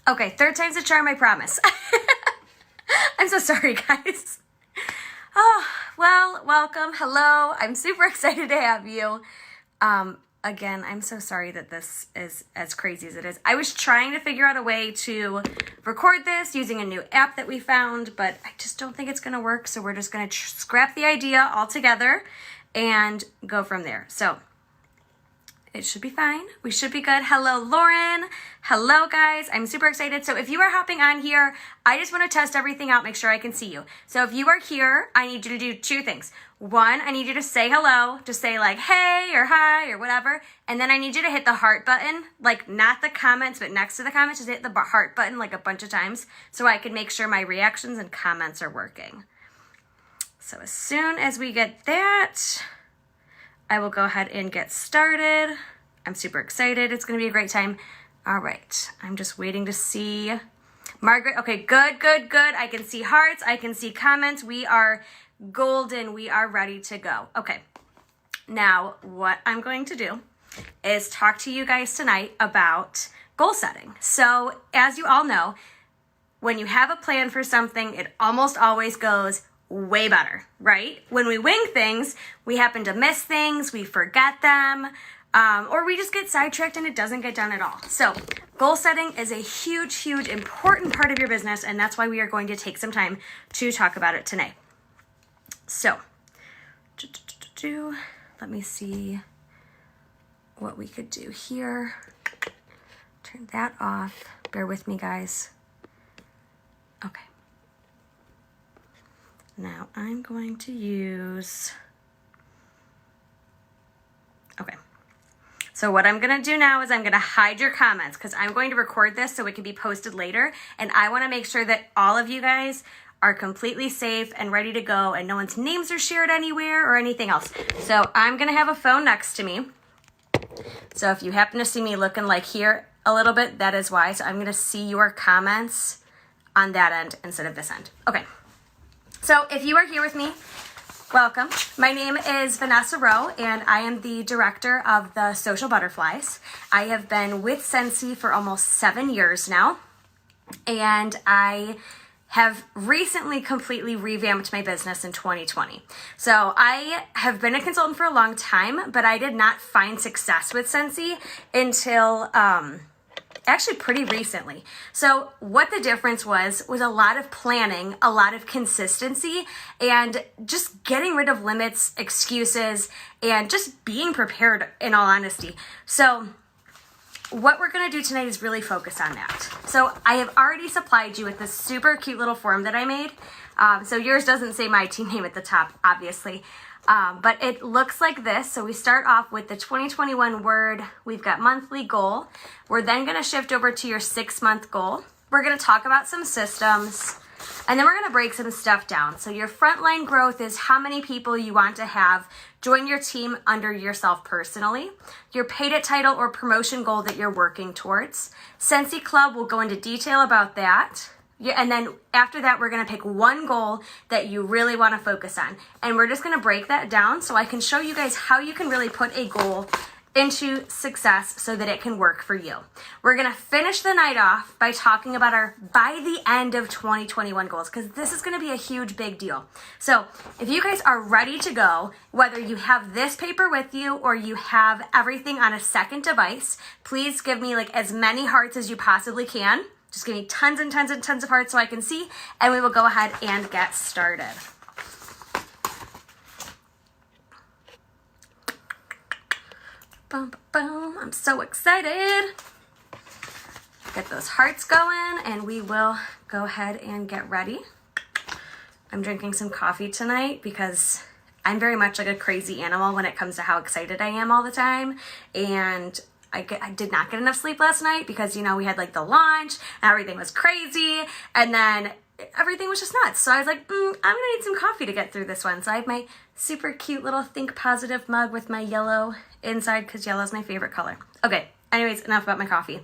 Okay, third time's a charm, I promise. I'm so sorry, guys. Oh, well, welcome. Hello. I'm super excited to have you. Again, I'm so sorry that this is as crazy as it is. I was trying to figure out a way to record this using a new app that we found, but I just don't think it's going to work. So we're just going to scrap the idea altogether and go from there. So it should be fine. We should be good. Hello, Lauren. Hello, guys. I'm super excited. So if you are hopping on here, I just want to test everything out, make sure I can see you. So if you are here, I need you to do two things. One, I need you to say hello, just say like, hey, or hi, or whatever. And then I need you to hit the heart button, like not the comments, but next to the comments, just hit the heart button like a bunch of times so I can make sure my reactions and comments are working. So as soon as we get that, I will go ahead and get started. I'm super excited. It's going to be a great time. All right. I'm just waiting to see Margaret. Okay, good, good, good. I can see hearts. I can see comments. We are golden. We are ready to go. Okay. Now, what I'm going to do is talk to you guys tonight about goal setting. So, as you all know, when you have a plan for something, it almost always goes way better, right? When we wing things, we happen to miss things, we forget them, or we just get sidetracked and it doesn't get done at all. So goal setting is a huge, huge, important part of your business, and that's why we are going to take some time to talk about it tonight. So, let me see what we could do here. Turn that off. Bear with me, guys. Okay. Now I'm going to use, okay. So what I'm going to do now is I'm going to hide your comments because I'm going to record this so it can be posted later. And I want to make sure that all of you guys are completely safe and ready to go and no one's names are shared anywhere or anything else. So I'm going to have a phone next to me. So if you happen to see me looking like here a little bit, that is why. So I'm going to see your comments on that end instead of this end. Okay. So if you are here with me, welcome. My name is Vanessa Rowe, and I am the director of the Social Butterflies. I have been with Scentsy for almost 7 years now, and I have recently completely revamped my business in 2020. So I have been a consultant for a long time, but I did not find success with Scentsy until actually pretty recently. So what the difference was a lot of planning, a lot of consistency, and just getting rid of limits, excuses, and just being prepared in all honesty. So what we're going to do tonight is really focus on that. So I have already supplied you with this super cute little form that I made. So yours doesn't say my team name at the top, obviously. But it looks like this. So we start off with the 2021 word. We've got monthly goal. We're then going to shift over to your 6-month goal. We're going to talk about some systems, and then we're going to break some stuff down. So your frontline growth is how many people you want to have join your team under yourself personally. Your paid it title or promotion goal that you're working towards. Scentsy Club will go into detail about that. Yeah, and then after that, we're going to pick one goal that you really want to focus on. And we're just going to break that down so I can show you guys how you can really put a goal into success so that it can work for you. We're going to finish the night off by talking about our by the end of 2021 goals, because this is going to be a huge, big deal. So if you guys are ready to go, whether you have this paper with you or you have everything on a second device, please give me like as many hearts as you possibly can. Just give me tons and tons and tons of hearts so I can see, and we will go ahead and get started. Boom, boom, I'm so excited. Get those hearts going, and we will go ahead and get ready. I'm drinking some coffee tonight because I'm very much like a crazy animal when it comes to how excited I am all the time, and I did not get enough sleep last night because, you know, we had like the launch and everything was crazy, and then everything was just nuts. So I was like, I'm gonna need some coffee to get through this one. So I have my super cute little Think Positive mug with my yellow inside because yellow is my favorite color. Okay, Anyways, enough about my coffee.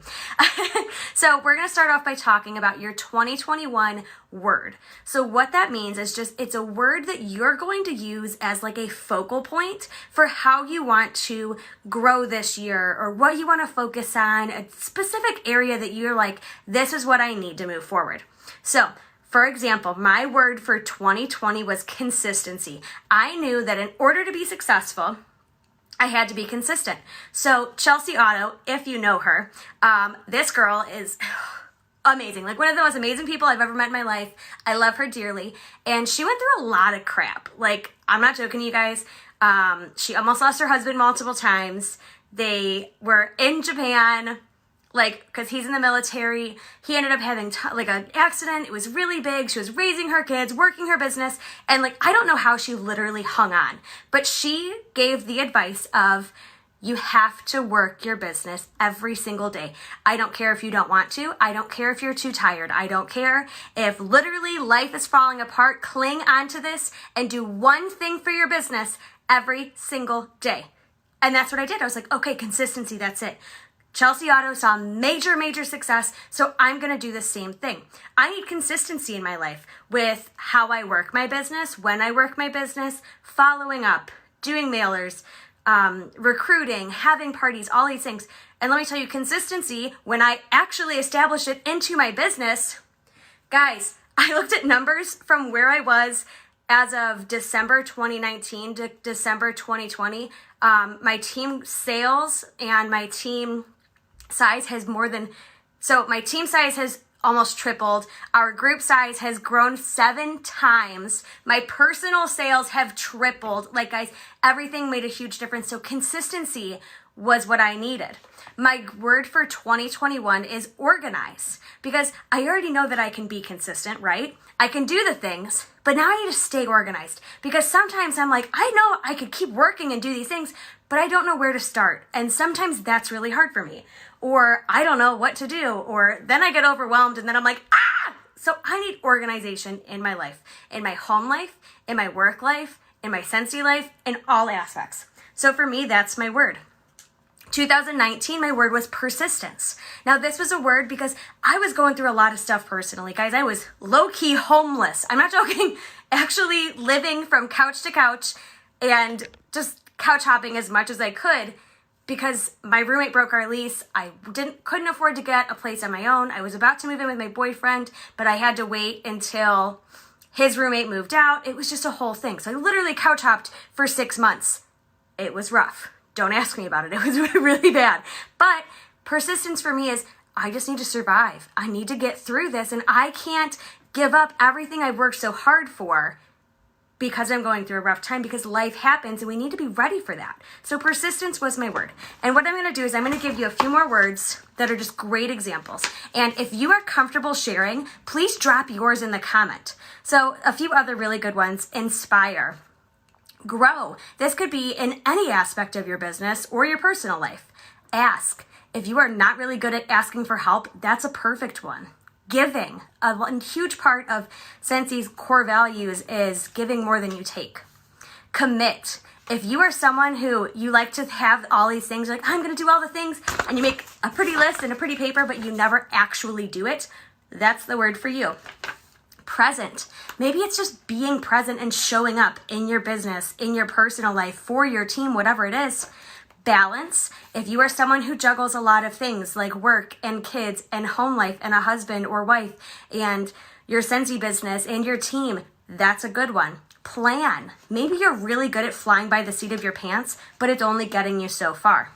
So we're going to start off by talking about your 2021 word. So what that means is it's a word that you're going to use as like a focal point for how you want to grow this year or what you want to focus on, a specific area that you're like, this is what I need to move forward. So for example, my word for 2020 was consistency. I knew that in order to be successful, I had to be consistent. So Chelsea Otto, if you know her, this girl is amazing. Like one of the most amazing people I've ever met in my life. I love her dearly. And she went through a lot of crap. Like, I'm not joking, you guys. She almost lost her husband multiple times. They were in Japan, like, because he's in the military. He ended up having an accident. It was really big. She was raising her kids, working her business. And like, I don't know how she literally hung on, but she gave the advice of, you have to work your business every single day. I don't care if you don't want to. I don't care if you're too tired. I don't care if literally life is falling apart. Cling onto this and do one thing for your business every single day. And that's what I did. I was like, okay, consistency, that's it. Chelsea Otto saw major success, so I'm going to do the same thing. I need consistency in my life with how I work my business, when I work my business, following up, doing mailers, recruiting, having parties, all these things. And let me tell you, consistency, when I actually established it into my business, guys, I looked at numbers from where I was as of December 2019 to December 2020. My team sales and my team size has my team size has almost tripled. Our group size has grown 7 times. My personal sales have tripled. Like, guys, everything made a huge difference. So consistency was what I needed. My word for 2021 is organize, because I already know that I can be consistent, right? I can do the things, but now I need to stay organized, because sometimes I'm like, I know I could keep working and do these things, but I don't know where to start. And sometimes that's really hard for me, or I don't know what to do, or then I get overwhelmed and then I'm like, ah! So I need organization in my life, in my home life, in my work life, in my Scentsy life, in all aspects. So for me, that's my word. 2019, my word was persistence. Now, this was a word because I was going through a lot of stuff personally. Guys, I was low-key homeless. I'm not joking. Actually living from couch to couch and just couch hopping as much as I could because my roommate broke our lease. I couldn't afford to get a place on my own. I was about to move in with my boyfriend, but I had to wait until his roommate moved out. It was just a whole thing. So I literally couch hopped for 6 months. It was rough. Don't ask me about it. It was really bad. But persistence for me is, I just need to survive. I need to get through this, and I can't give up everything I've worked so hard for because I'm going through a rough time, because life happens and we need to be ready for that. So persistence was my word. And what I'm going to do is I'm going to give you a few more words that are just great examples. And if you are comfortable sharing, please drop yours in the comment. So a few other really good ones: inspire, grow. This could be in any aspect of your business or your personal life. Ask. If you are not really good at asking for help, that's a perfect one. Giving. A huge part of Scentsy's core values is giving more than you take. Commit. If you are someone who you like to have all these things, like, I'm going to do all the things, and you make a pretty list and a pretty paper, but you never actually do it, that's the word for you. Present. Maybe it's just being present and showing up in your business, in your personal life, for your team, whatever it is. Balance. If you are someone who juggles a lot of things like work and kids and home life and a husband or wife and your Scentsy business and your team, that's a good one. Plan. Maybe you're really good at flying by the seat of your pants, but it's only getting you so far.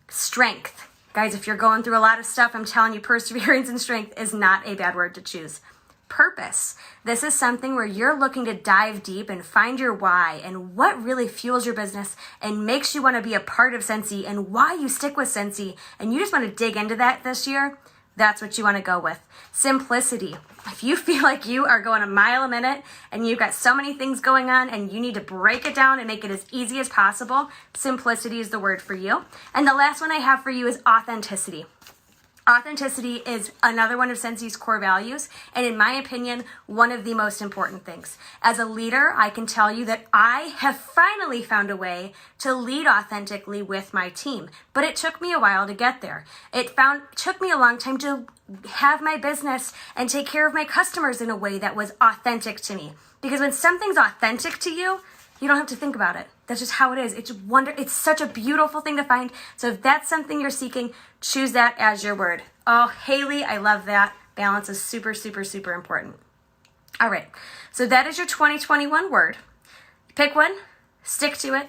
Strength. Guys, if you're going through a lot of stuff, I'm telling you, perseverance and strength is not a bad word to choose. Purpose. This is something where you're looking to dive deep and find your why and what really fuels your business and makes you want to be a part of Scentsy and why you stick with Scentsy, and you just want to dig into that this year. That's what you want to go with. Simplicity. If you feel like you are going a mile a minute and you've got so many things going on and you need to break it down and make it as easy as possible, simplicity is the word for you. And the last one I have for you is authenticity. Authenticity is another one of Scentsi's core values, and in my opinion, one of the most important things. As a leader, I can tell you that I have finally found a way to lead authentically with my team, but it took me a while to get there. It took me a long time to have my business and take care of my customers in a way that was authentic to me. Because when something's authentic to you, you don't have to think about it. That's just how it is. It's such a beautiful thing to find. So if that's something you're seeking, choose that as your word. Oh, Haley, I love that. Balance is super, super, super important. All right. So that is your 2021 word. Pick one, stick to it,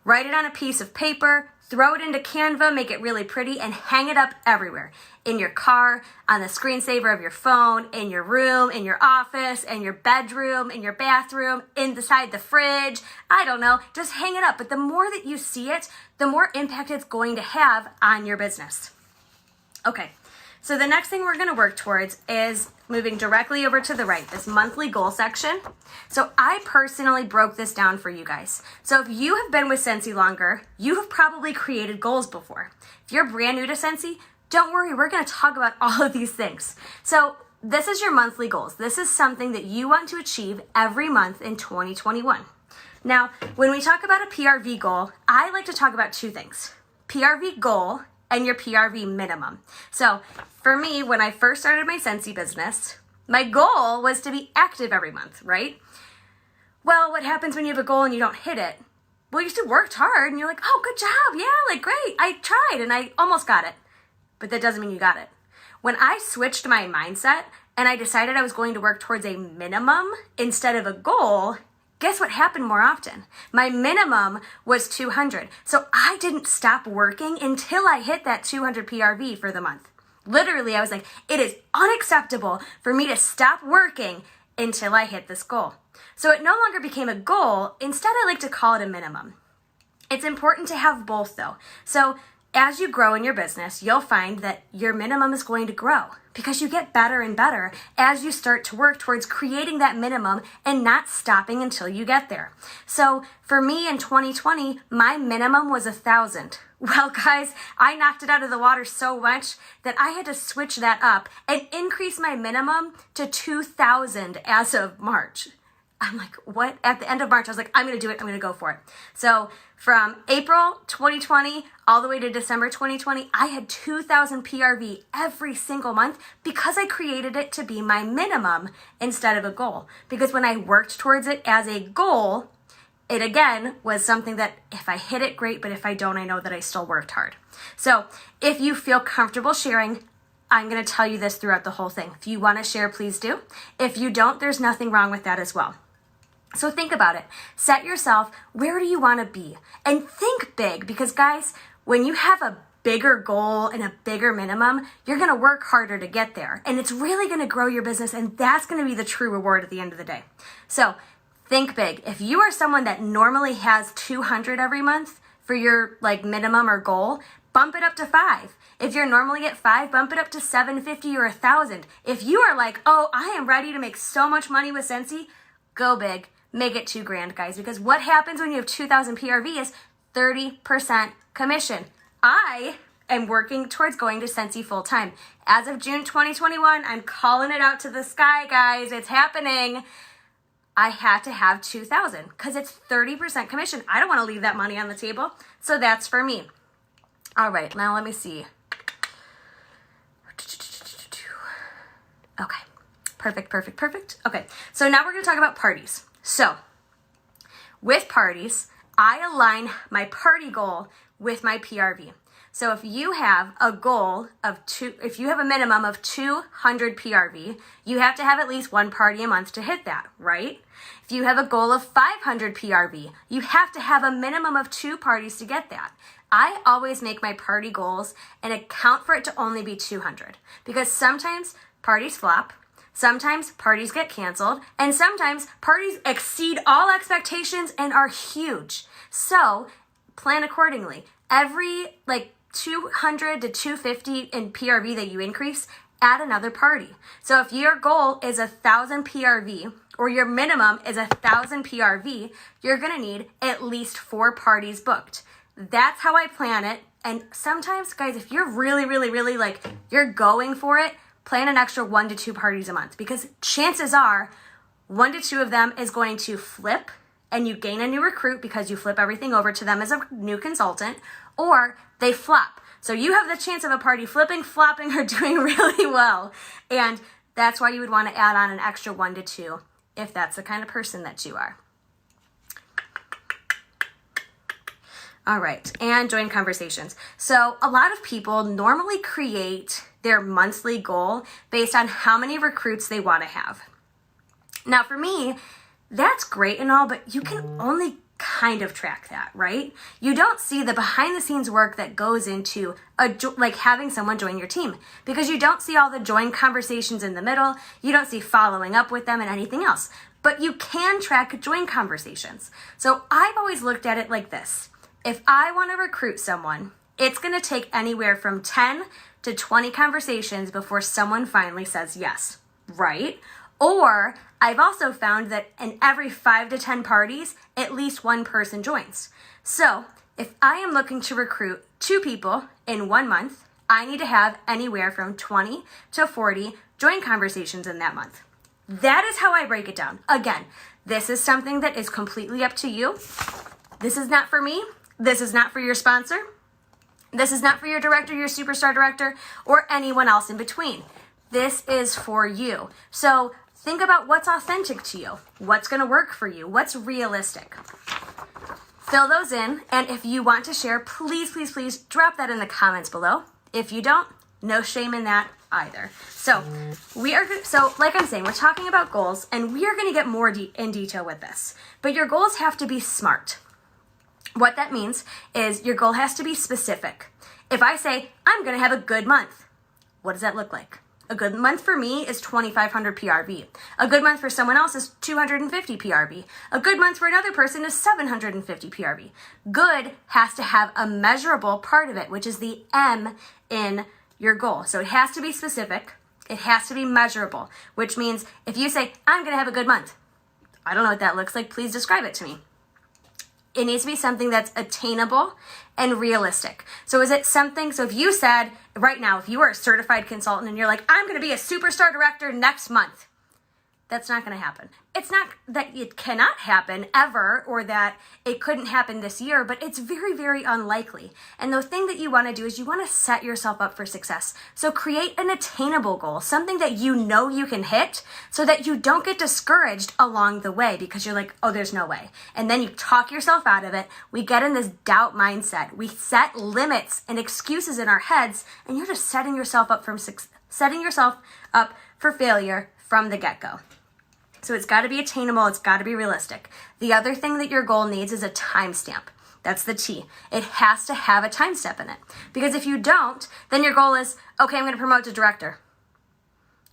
write it on a piece of paper, throw it into Canva, make it really pretty, and hang it up everywhere. In your car, on the screensaver of your phone, in your room, in your office, in your bedroom, in your bathroom, inside the fridge. I don't know. Just hang it up. But the more that you see it, the more impact it's going to have on your business. Okay. So the next thing we're going to work towards is moving directly over to the right, this monthly goal section. So I personally broke this down for you guys. So if you have been with Scentsi longer, you have probably created goals before. If you're brand new to Scentsi, don't worry, we're going to talk about all of these things. So this is your monthly goals. This is something that you want to achieve every month in 2021. Now, when we talk about a PRV goal, I like to talk about two things: PRV goal and your PRV minimum. So for me, when I first started my Scentsi business, my goal was to be active every month, right? Well, what happens when you have a goal and you don't hit it? Well, you still worked hard and you're like, oh, good job. Yeah, like great. I tried and I almost got it. But that doesn't mean you got it. When I switched my mindset and I decided I was going to work towards a minimum instead of a goal, guess what happened more often? My minimum was 200. So I didn't stop working until I hit that 200 PRV for the month. Literally, I was like, it is unacceptable for me to stop working until I hit this goal. So it no longer became a goal. Instead, I like to call it a minimum. It's important to have both though. So as you grow in your business, you'll find that your minimum is going to grow because you get better and better as you start to work towards creating that minimum and not stopping until you get there. So for me in 2020, my minimum was 1,000. Well, guys, I knocked it out of the water so much that I had to switch that up and increase my minimum to 2,000 as of March. I'm like, what? At the end of March, I was like, I'm going to do it. I'm going to go for it. So from April 2020 all the way to December 2020, I had 2,000 PRV every single month because I created it to be my minimum instead of a goal. Because when I worked towards it as a goal, it again was something that if I hit it, great. But if I don't, I know that I still worked hard. So if you feel comfortable sharing, I'm going to tell you this throughout the whole thing. If you want to share, please do. If you don't, there's nothing wrong with that as well. So think about it. Set yourself, where do you want to be? And think big, because guys, when you have a bigger goal and a bigger minimum, you're going to work harder to get there. And it's really going to grow your business, and that's going to be the true reward at the end of the day. So think big. If you are someone that normally has 200 every month for your minimum or goal, bump it up to 5. If you're normally at 5, bump it up to 750 or 1,000. If you are like, oh, I am ready to make so much money with Scentsi, go big. Make it $2,000, guys, because what happens when you have 2,000 PRV is 30% commission. I am working towards going to Scentsi full time. As of June 2021, I'm calling it out to the sky, guys. It's happening. I had to have 2,000 because it's 30% commission. I don't want to leave that money on the table. So that's for me. All right, now let me see. Okay, perfect. Okay, so now we're going to talk about parties. So with parties, I align my party goal with my PRV. So if you have a goal of if you have a minimum of 200 PRV, you have to have at least one party a month to hit that, right? If you have a goal of 500 PRV, you have to have a minimum of 2 parties to get that. I always make my party goals and account for it to only be 200 because sometimes parties flop. Sometimes parties get canceled, and sometimes parties exceed all expectations and are huge. So plan accordingly. Every 200 to 250 in PRV that you increase, add another party. So if your goal is 1,000 PRV or your minimum is 1,000 PRV, you're gonna need at least 4 parties booked. That's how I plan it, And sometimes, guys, if you're really, really, really like, you're going for it, plan an extra 1 to 2 parties a month, because chances are 1 to 2 of them is going to flip and you gain a new recruit because you flip everything over to them as a new consultant, or they flop. So you have the chance of a party flipping, flopping, or doing really well. And that's why you would want to add on an extra 1 to 2 if that's the kind of person that you are. All right, and join conversations. So a lot of people normally create their monthly goal based on how many recruits they want to have. Now for me, that's great and all, but you can only kind of track that, right? You don't see the behind the scenes work that goes into like having someone join your team, because you don't see all the join conversations in the middle. You don't see following up with them and anything else, but you can track join conversations. So I've always looked at it like this. If I want to recruit someone, it's going to take anywhere from 10 to 20 conversations before someone finally says yes, right? Or I've also found that in every 5 to 10 parties, at least one person joins. So if I am looking to recruit 2 people in 1 month, I need to have anywhere from 20 to 40 join conversations in that month. That is how I break it down. Again, this is something that is completely up to you. This is not for me. This is not for your sponsor. This is not for your director, your superstar director, or anyone else in between. This is for you. So think about what's authentic to you, what's going to work for you, what's realistic. Fill those in, and if you want to share, please, please, please drop that in the comments below. If you don't, no shame in that either. So like I'm saying, we're talking about goals, and we are going to get more in detail with this. But your goals have to be SMART. What that means is your goal has to be specific. If I say, I'm going to have a good month, what does that look like? A good month for me is 2,500 PRV. A good month for someone else is 250 PRV. A good month for another person is 750 PRV. Good has to have a measurable part of it, which is the M in your goal. So it has to be specific. It has to be measurable, which means if you say, I'm going to have a good month, I don't know what that looks like. Please describe it to me. It needs to be something that's attainable and realistic. So is it something, so if you said right now, if you were a certified consultant and you're like, I'm going to be a superstar director next month, that's not going to happen. It's not that it cannot happen ever or that it couldn't happen this year, but it's very, very unlikely. And the thing that you want to do is you want to set yourself up for success. So create an attainable goal, something that you know you can hit so that you don't get discouraged along the way because you're like, oh, there's no way. And then you talk yourself out of it. We get in this doubt mindset. We set limits and excuses in our heads, and you're just setting yourself up for failure from the get-go. So it's got to be attainable. It's got to be realistic. The other thing that your goal needs is a timestamp. That's the T. It has to have a timestamp in it. Because if you don't, then your goal is, okay, I'm going to promote to director.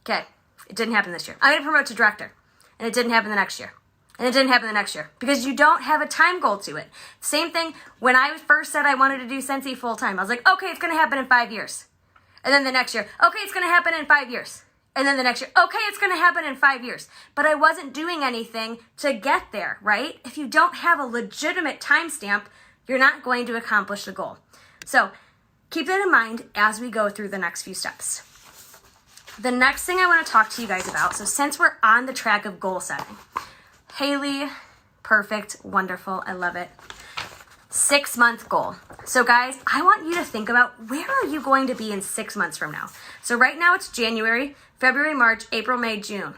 Okay, it didn't happen this year. I'm going to promote to director. And it didn't happen the next year. And it didn't happen the next year. Because you don't have a time goal to it. Same thing when I first said I wanted to do Sensei full time. I was like, okay, it's going to happen in 5 years. And then the next year, okay, it's going to happen in 5 years. And then the next year, okay, it's going to happen in 5 years. But I wasn't doing anything to get there, right? If you don't have a legitimate timestamp, you're not going to accomplish the goal. So keep that in mind as we go through the next few steps. The next thing I want to talk to you guys about, so since we're on the track of goal setting, Haley, perfect, wonderful, I love it. 6-month goal. So guys, I want you to think about where are you going to be in 6 months from now? So right now it's January, February, March, April, May, June.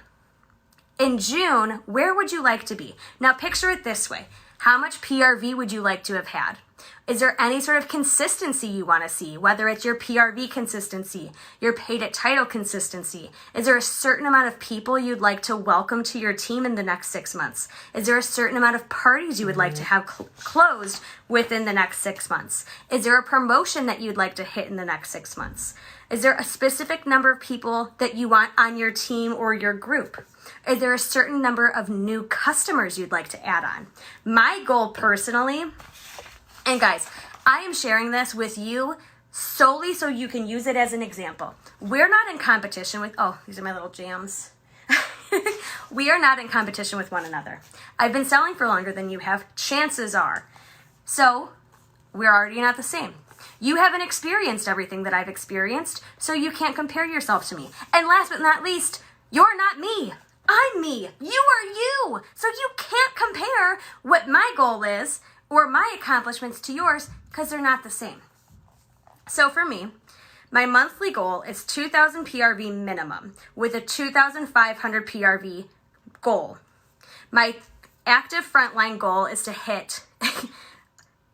In June, where would you like to be? Now picture it this way. How much PRV would you like to have had? Is there any sort of consistency you want to see, whether it's your PRV consistency, your paid at title consistency? Is there a certain amount of people you'd like to welcome to your team in the next 6 months? Is there a certain amount of parties you would like to have closed within the next 6 months? Is there a promotion that you'd like to hit in the next 6 months? Is there a specific number of people that you want on your team or your group? Is there a certain number of new customers you'd like to add on? My goal personally, and guys, I am sharing this with you solely so you can use it as an example. We're not in competition with, oh, these are my little jams. We are not in competition with one another. I've been selling for longer than you have, chances are. So we're already not the same. You haven't experienced everything that I've experienced, so you can't compare yourself to me. And last but not least, you're not me. I'm me. You are you. So you can't compare what my goal is or my accomplishments to yours because they're not the same. So for me, my monthly goal is 2,000 PRV minimum with a 2,500 PRV goal. My active frontline goal is to hit,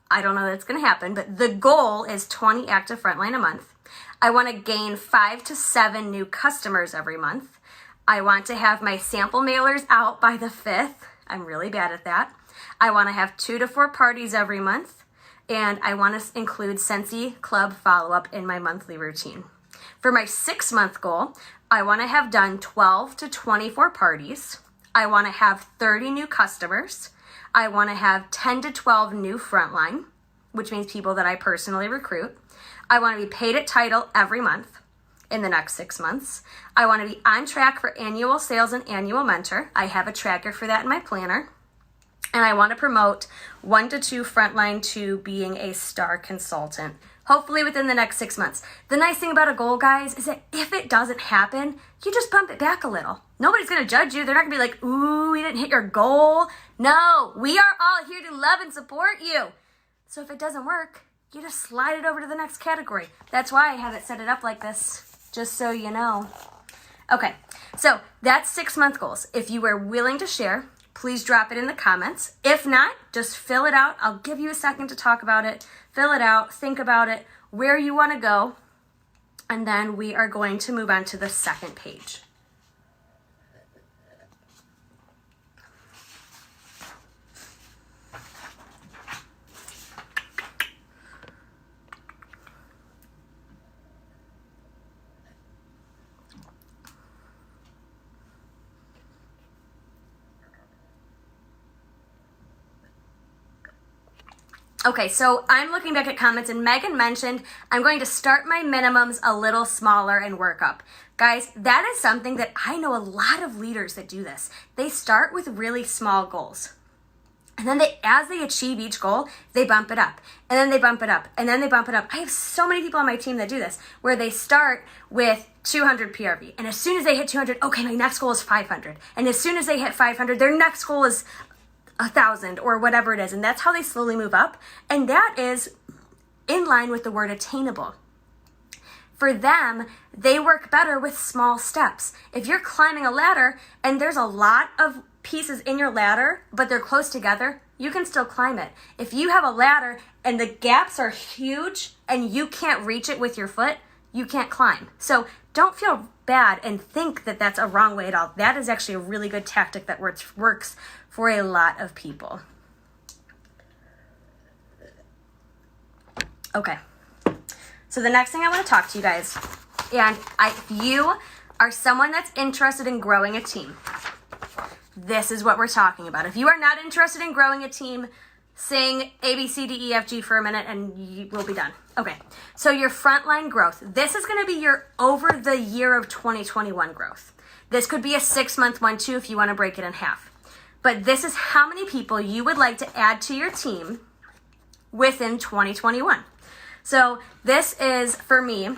I don't know that it's going to happen, but the goal is 20 active frontline a month. I want to gain 5 to 7 new customers every month. I want to have my sample mailers out by the 5th. I'm really bad at that. I want to have 2 to 4 parties every month. And I want to include Scentsy Club follow-up in my monthly routine. For my 6-month goal, I want to have done 12 to 24 parties. I want to have 30 new customers. I want to have 10 to 12 new frontline, which means people that I personally recruit. I want to be paid at title every month in the next 6 months. I want to be on track for annual sales and annual mentor. I have a tracker for that in my planner. And I want to promote 1 to 2 frontline to being a star consultant, hopefully within the next 6 months. The nice thing about a goal, guys, is that if it doesn't happen, you just bump it back a little. Nobody's going to judge you. They're not going to be like, ooh, you didn't hit your goal. No, we are all here to love and support you. So if it doesn't work, you just slide it over to the next category. That's why I have it set it up like this, just so you know. Okay, so that's 6-month goals. If you are willing to share, please drop it in the comments. If not, just fill it out. I'll give you a second to talk about it. Fill it out, think about it, where you want to go, and then we are going to move on to the second page. Okay, so I'm looking back at comments and Megan mentioned I'm going to start my minimums a little smaller and work up. Guys, that is something that I know a lot of leaders that do this. They start with really small goals. And then as they achieve each goal, they bump it up. And then they bump it up. And then they bump it up. I have so many people on my team that do this, where they start with 200 PRV. And as soon as they hit 200, okay, my next goal is 500. And as soon as they hit 500, their next goal is 1,000 or whatever it is. And that's how they slowly move up. And that is in line with the word attainable. For them, they work better with small steps. If you're climbing a ladder and there's a lot of pieces in your ladder, but they're close together, you can still climb it. If you have a ladder and the gaps are huge and you can't reach it with your foot, you can't climb. So don't feel bad and think that that's a wrong way at all. That is actually a really good tactic that works for a lot of people. Okay, so the next thing I want to talk to you guys, and if you are someone that's interested in growing a team, this is what we're talking about. If you are not interested in growing a team, sing A, B, C, D, E, F, G for a minute and we'll be done. Okay, so your frontline growth. This is going to be your over the year of 2021 growth. This could be a 6-month one too if you want to break it in half. But this is how many people you would like to add to your team within 2021. So this is, for me,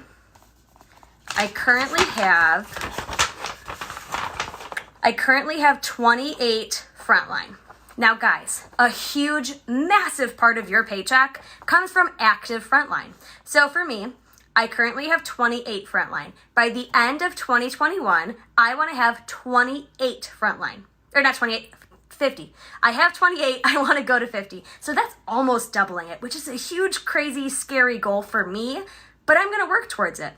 I currently have 28 frontline. Now guys, a huge, massive part of your paycheck comes from active frontline. So for me, I currently have 28 frontline. By the end of 2021, I want to have 28 frontline. Or not 28, 50. I have 28, I want to go to 50. So that's almost doubling it, which is a huge, crazy, scary goal for me, but I'm going to work towards it.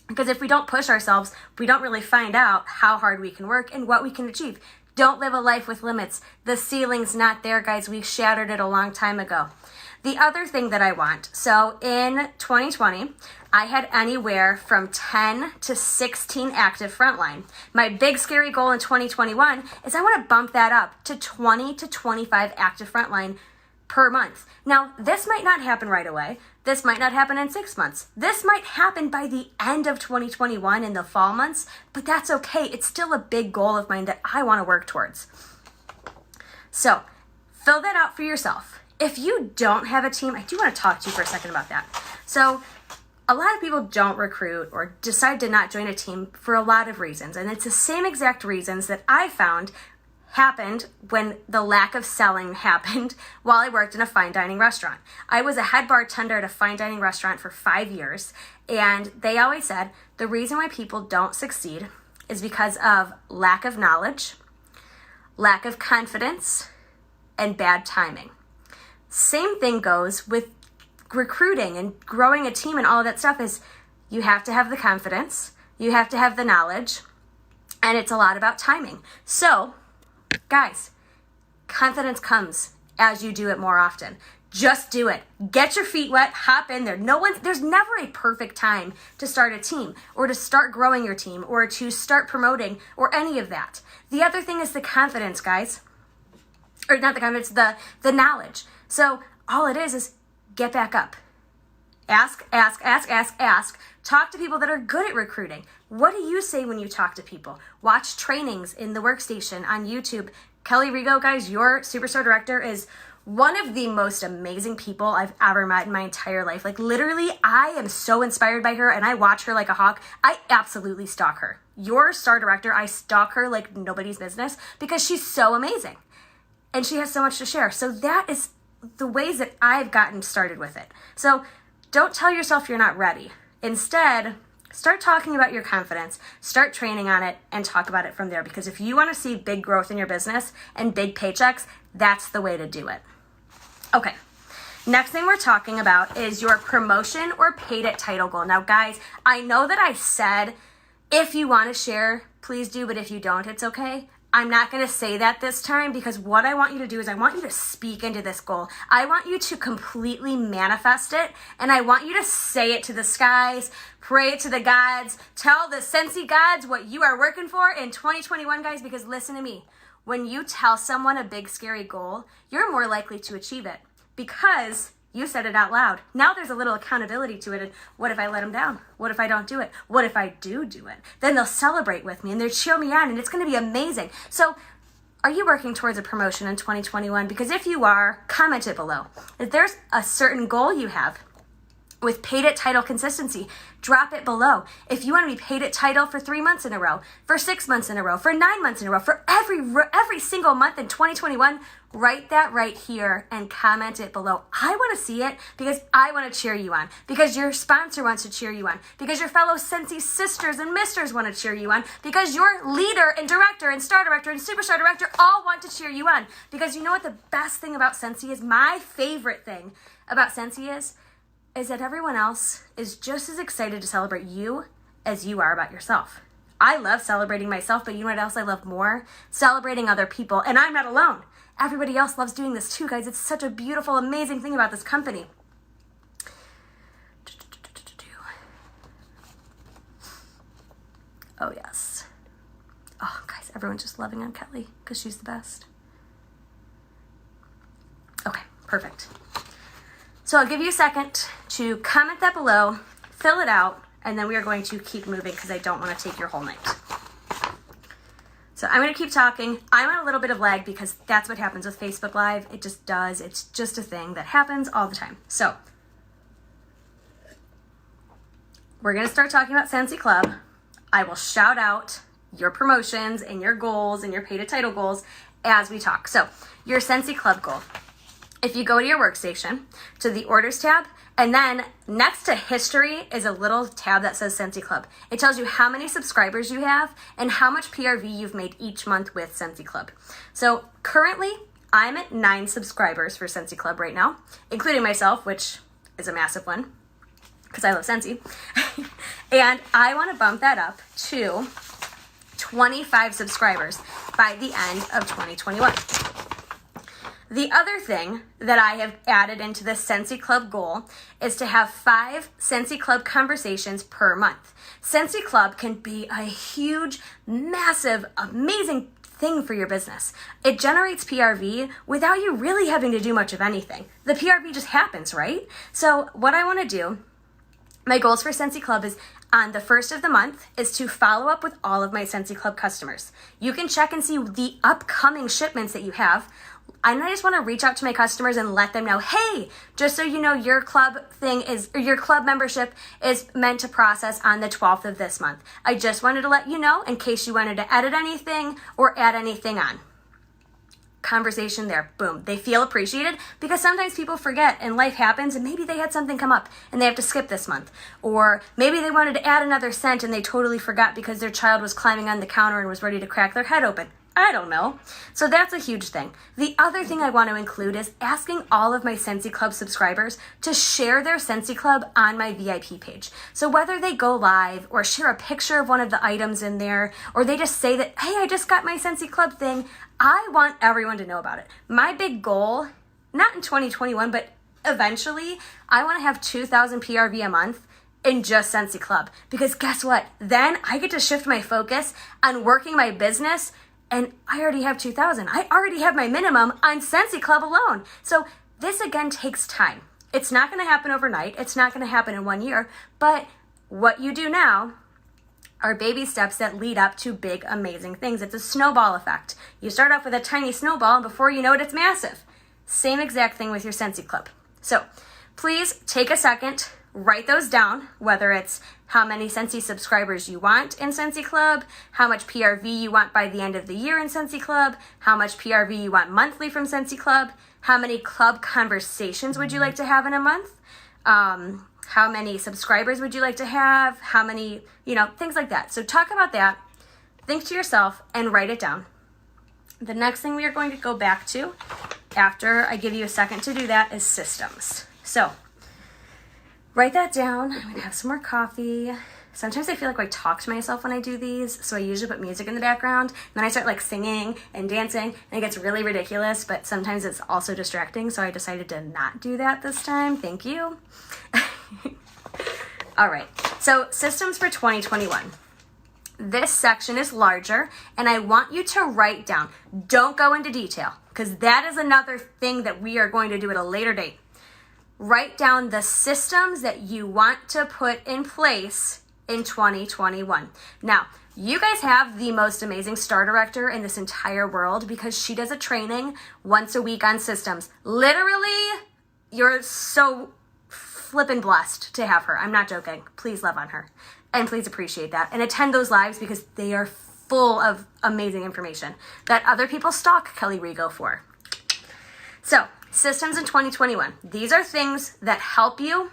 Because if we don't push ourselves, we don't really find out how hard we can work and what we can achieve. Don't live a life with limits. The ceiling's not there, guys. We shattered it a long time ago. The other thing that I want, so in 2020, I had anywhere from 10 to 16 active frontline. My big scary goal in 2021 is I want to bump that up to 20 to 25 active frontline per month. Now, this might not happen right away. This might not happen in 6 months. This might happen by the end of 2021 in the fall months, but that's okay. It's still a big goal of mine that I want to work towards. So, fill that out for yourself. If you don't have a team, I do want to talk to you for a second about that. So a lot of people don't recruit or decide to not join a team for a lot of reasons. And it's the same exact reasons that I found happened when the lack of selling happened while I worked in a fine dining restaurant. I was a head bartender at a fine dining restaurant for 5 years, and they always said the reason why people don't succeed is because of lack of knowledge, lack of confidence, and bad timing. Same thing goes with recruiting and growing a team and all of that stuff. Is you have to have the confidence, you have to have the knowledge, and it's a lot about timing. So guys, confidence comes as you do it more often. Just do it. Get your feet wet, hop in there. There's never a perfect time to start a team or to start growing your team or to start promoting or any of that. The other thing is the confidence, guys. Or not the confidence, the knowledge. So all it is get back up. Ask. Talk to people that are good at recruiting. What do you say when you talk to people? Watch trainings in the workstation on YouTube. Kelly Rigo, guys, your Superstar Director, is one of the most amazing people I've ever met in my entire life. Like literally, I am so inspired by her and I watch her like a hawk. I absolutely stalk her. Your Star Director, I stalk her like nobody's business because she's so amazing. And she has so much to share. So that is the ways that I've gotten started with it. So don't tell yourself you're not ready. Instead, start talking about your confidence, start training on it, and talk about it from there. Because if you want to see big growth in your business and big paychecks, that's the way to do it. Okay, next thing we're talking about is your promotion or paid at title goal. Now, guys, I know that I said if you want to share, please do, but if you don't, it's okay. I'm not going to say that this time because what I want you to do is I want you to speak into this goal. I want you to completely manifest it, and I want you to say it to the skies, pray it to the gods, tell the Scentsy gods what you are working for in 2021, guys, because listen to me. When you tell someone a big, scary goal, you're more likely to achieve it because you said it out loud. Now there's a little accountability to it. And what if I let them down? What if I don't do it? What if I do it? Then they'll celebrate with me and they'll cheer me on and it's going to be amazing. So are you working towards a promotion in 2021? Because if you are, comment it below. If there's a certain goal you have with paid at title consistency, drop it below. If you want to be paid at title for 3 months in a row, for 6 months in a row, for 9 months in a row, for every single month in 2021, write that right here and comment it below. I want to see it because I want to cheer you on, because your sponsor wants to cheer you on, because your fellow Scentsy sisters and misters want to cheer you on, because your leader and director and star director and superstar director all want to cheer you on. Because you know what the best thing about Scentsy is? My favorite thing about Scentsy is that everyone else is just as excited to celebrate you as you are about yourself. I love celebrating myself, but you know what else I love more? Celebrating other people. And I'm not alone. Everybody else loves doing this too, guys. It's such a beautiful, amazing thing about this company. Oh, yes. Oh, guys, everyone's just loving on Kelly because she's the best. Okay, perfect. So I'll give you a second to comment that below, fill it out, and then we are going to keep moving because I don't want to take your whole night. So I'm going to keep talking. I'm on a little bit of lag because that's what happens with Facebook Live. It just does. It's just a thing that happens all the time. So we're going to start talking about Scentsy Club. I will shout out your promotions and your goals and your paid at title goals as we talk. So your Scentsy Club goal. If you go to your workstation, to the orders tab, and then next to history is a little tab that says Scentsy Club. It tells you how many subscribers you have and how much PRV you've made each month with Scentsy Club. So currently, I'm at 9 subscribers for Scentsy Club right now, including myself, which is a massive one because I love Scentsy. And I want to bump that up to 25 subscribers by the end of 2021. The other thing that I have added into the Scentsy Club goal is to have 5 Scentsy Club conversations per month. Scentsy Club can be a huge, massive, amazing thing for your business. It generates PRV without you really having to do much of anything. The PRV just happens, right? So what I want to do, my goals for Scentsy Club is on the first of the month is to follow up with all of my Scentsy Club customers. You can check and see the upcoming shipments that you have. And I just want to reach out to my customers and let them know, hey, just so you know, your club your club membership is meant to process on the 12th of this month. I just wanted to let you know in case you wanted to edit anything or add anything on. Conversation there, boom. They feel appreciated because sometimes people forget and life happens and maybe they had something come up and they have to skip this month. Or maybe they wanted to add another scent and they totally forgot because their child was climbing on the counter and was ready to crack their head open. I don't know. So that's a huge thing. The other thing I want to include is asking all of my Scentsy Club subscribers to share their Scentsy Club on my VIP page. So whether they go live or share a picture of one of the items in there, or they just say that, hey, I just got my Scentsy Club thing, I want everyone to know about it. My big goal, not in 2021, but eventually, I want to have 2,000 PRV a month in just Scentsy Club. Because guess what? Then I get to shift my focus on working my business. And I already have 2,000. I already have my minimum on Scentsy Club alone. So this again takes time. It's not going to happen overnight. It's not going to happen in 1 year. But what you do now are baby steps that lead up to big, amazing things. It's a snowball effect. You start off with a tiny snowball, and before you know it, it's massive. Same exact thing with your Scentsy Club. So please take a second, write those down, whether it's how many Scentsy subscribers you want in Scentsy Club, how much PRV you want by the end of the year in Scentsy Club, how much PRV you want monthly from Scentsy Club, how many club conversations would you like to have in a month, how many subscribers would you like to have, how many, things like that. So talk about that, think to yourself, and write it down. The next thing we are going to go back to, after I give you a second to do that, is systems. So write that down. I'm gonna have some more coffee. Sometimes I feel like I talk to myself when I do these, so I usually put music in the background. And then I start singing and dancing, and it gets really ridiculous, but sometimes it's also distracting, so I decided to not do that this time. Thank you. All right, so systems for 2021. This section is larger, and I want you to write down. Don't go into detail, because that is another thing that we are going to do at a later date. Write down the systems that you want to put in place in 2021. Now, you guys have the most amazing star director in this entire world because she does a training once a week on systems. Literally, you're so flippin' blessed to have her. I'm not joking. Please love on her. And please appreciate that. And attend those lives because they are full of amazing information that other people stalk Kelly Rigo for. So, systems in 2021. These are things that help you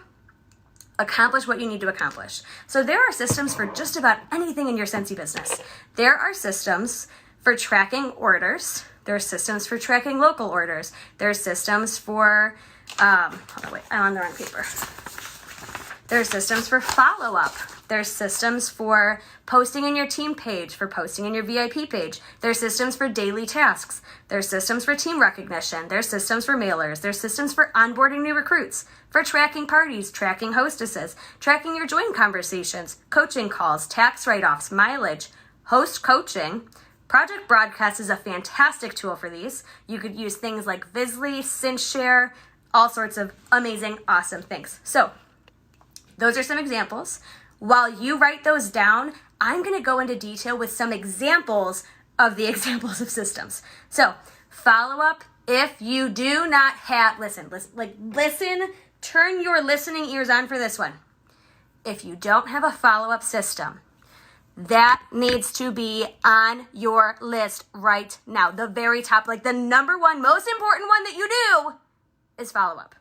accomplish what you need to accomplish. So there are systems for just about anything in your Scentsy business. There are systems for tracking orders. There are systems for tracking local orders. There are systems for, hold on, wait, I'm on the wrong paper. There are systems for follow-up. There's systems for posting in your team page, for posting in your VIP page. There's systems for daily tasks. There's systems for team recognition. There's systems for mailers. There's systems for onboarding new recruits, for tracking parties, tracking hostesses, tracking your join conversations, coaching calls, tax write-offs, mileage, host coaching. Project Broadcast is a fantastic tool for these. You could use things like Visly, CinchShare, all sorts of amazing, awesome things. So those are some examples. While you write those down, I'm going to go into detail with some examples of the examples of systems. So, follow up, if you do not have, listen, turn your listening ears on for this one. If you don't have a follow-up system, that needs to be on your list right now. The very top, the number one, most important one that you do is follow-up.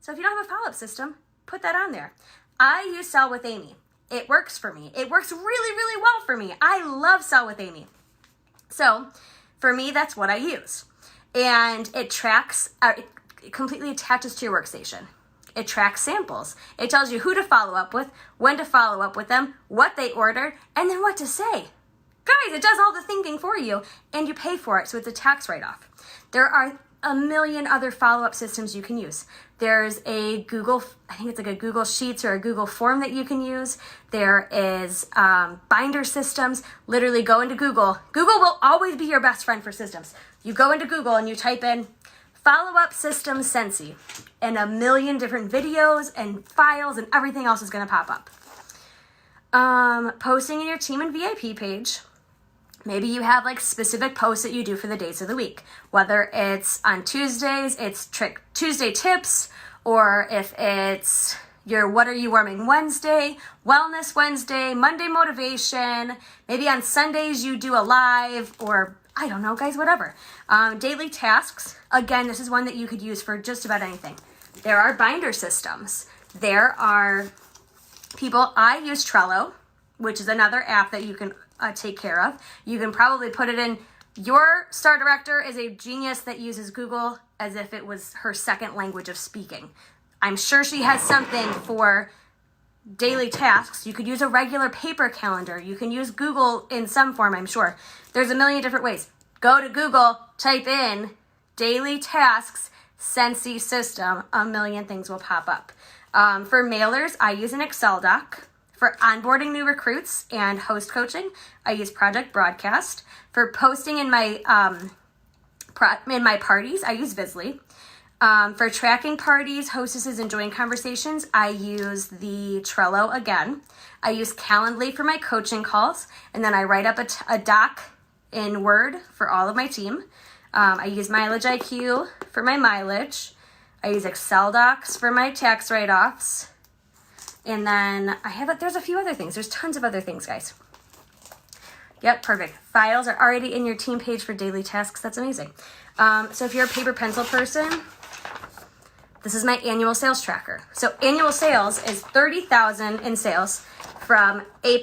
So if you don't have a follow-up system, put that on there. I use Sell with Amy. It works for me. It works really, really well for me. I love Sell with Amy. So for me, that's what I use. And it tracks, it completely attaches to your workstation. It tracks samples. It tells you who to follow up with, when to follow up with them, what they ordered, and then what to say. Guys, it does all the thinking for you, and you pay for it, so it's a tax write-off. There are a million other follow-up systems you can use. There's a Google, I think it's a Google Sheets or a Google Form that you can use. There is binder systems. Literally go into Google. Google will always be your best friend for systems. You go into Google and you type in follow-up system Scentsy, and a million different videos and files and everything else is going to pop up. Posting in your team and VIP page. Maybe you have like specific posts that you do for the days of the week, whether it's on Tuesdays, it's Tuesday tips, or if it's your What Are You Warming Wednesday, Wellness Wednesday, Monday motivation. Maybe on Sundays you do a live, or I don't know, guys, whatever. Daily tasks. Again, this is one that you could use for just about anything. There are binder systems. There are people, I use Trello, which is another app that you can take care of. You can probably put it in. Your Star Director is a genius that uses Google as if it was her second language of speaking. I'm sure she has something for daily tasks. You could use a regular paper calendar. You can use Google in some form, I'm sure. There's a million different ways. Go to Google, type in daily tasks, Sensi system, a million things will pop up. For mailers, I use an Excel doc. For onboarding new recruits and host coaching, I use Project Broadcast. For posting in my parties, I use Visly. For tracking parties, hostesses, and joint conversations, I use the Trello again. I use Calendly for my coaching calls, and then I write up a doc in Word for all of my team. I use Mileage IQ for my mileage. I use Excel docs for my tax write-offs. And then there's a few other things. There's tons of other things, guys. Yep, perfect. Files are already in your team page for daily tasks. That's amazing. So if you're a paper pencil person, this is my annual sales tracker. So annual sales is 30,000 in sales from May